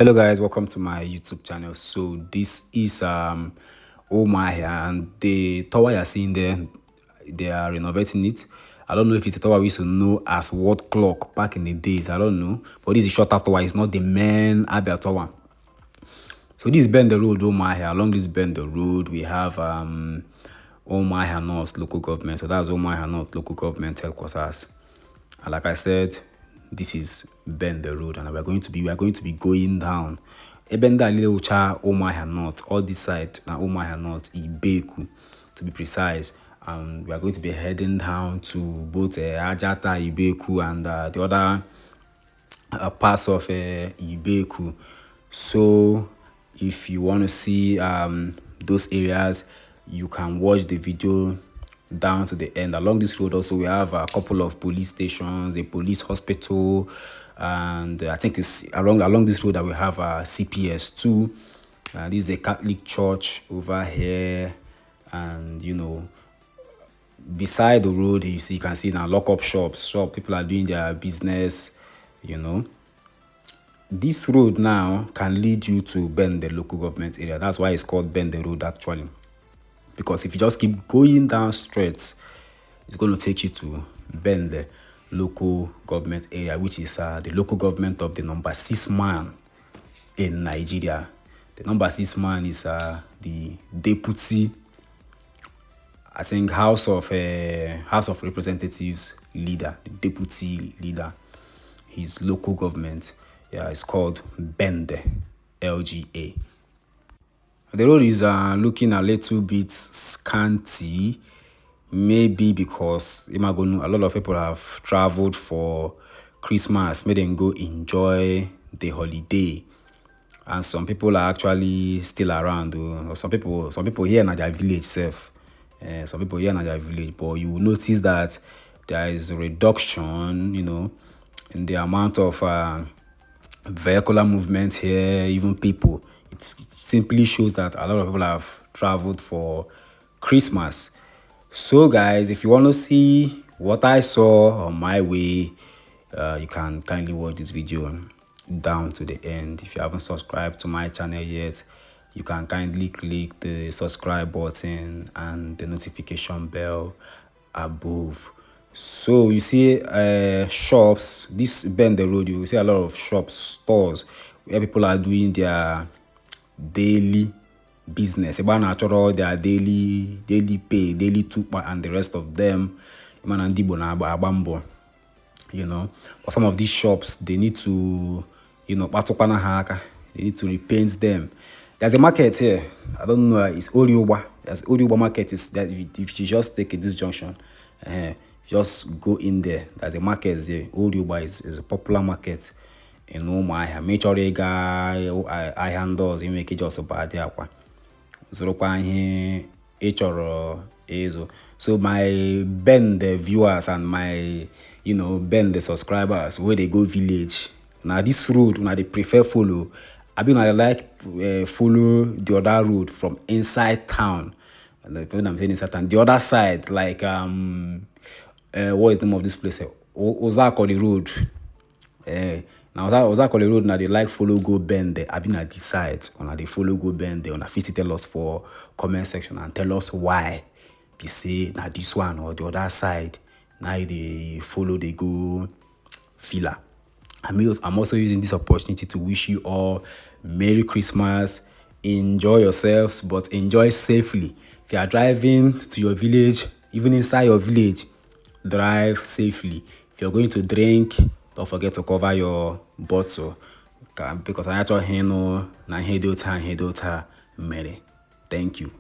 Hello guys, welcome to my YouTube channel. So this is Umuahia, and the tower you're seeing there, they are renovating it. I don't know if it's a tower we used to know as what clock back in the days. I don't know, but this is a shorter tower. It's not the main Abia tower. So this is Bend the Road, Umuahia. Along this Bend the Road, we have Umuahia North local government. So that's Umuahia North local government headquarters. And like I said, this is Bend the Road, and we are going to be going down. Bende LGA, Umuahia North, all this side now Umuahia North, Ibeku, to be precise. And we are going to be heading down to both Ajata, Ibeku, and the other parts of Ibeku. So if you want to see those areas, you can watch the video down to the end. Along this road also we have a couple of police stations, a police hospital, and I think it's along this road that we have a CPS too. This is a Catholic church over here, and you know, beside the road you can see now lock-up shops. People are doing their business, you know. This road now can lead you to Bend, the local government area. That's why it's called Bend the Road actually. Because if you just keep going down straight, it's going to take you to Bend, the local government area, which is the local government of the number 6 man in Nigeria. The number 6 man is the deputy, I think, House of Representatives leader, the deputy leader. His local government, yeah, it's called Bende LGA. The road is looking a little bit scanty, maybe because a lot of people have traveled for Christmas, made them go enjoy the holiday, and some people are actually still around. Or some people here in their village self, some people here in their village, but you will notice that there is a reduction, you know, in the amount of vehicular movement here, even people. It simply shows that a lot of people have traveled for Christmas. So guys, if you want to see what I saw on my way, you can kindly watch this video down to the end. If you haven't subscribed to my channel yet, you can kindly click the subscribe button and the notification bell above. So you see shops, this Bend the Road, you see a lot of shops, stores where people are doing their daily business, about their daily pay, daily tupa, and the rest of them. You know, but some of these shops, they need to, you know, they need to repaint them. There's a market here. I don't know. It's Oriuba. There's Oriuba market. Is that if you just take this junction, just go in there. There's a market there. Oriuba is a popular market in Umuahia. Make sure you guys I handles you make it just about there. So my Bend the viewers and my, you know, Bend the subscribers, where they go village. Now this road, now they prefer follow. I mean, I like follow the other road from inside town. And when I'm saying inside town, the other side, like what is the name of this place? Ozakoli Road. Now Ozakoli Road, now they like follow go Bend there. I've been at this side, or they follow go Bend there. On a fit tell us for comment section and tell us why. Be say now this one or the other side. Now they follow, they go filler. I'm also using this opportunity to wish you all Merry Christmas. Enjoy yourselves, but enjoy safely. If you are driving to your village, even inside your village, drive safely. If you're going to drink, don't forget to cover your bottle, because I actually know na Thank you.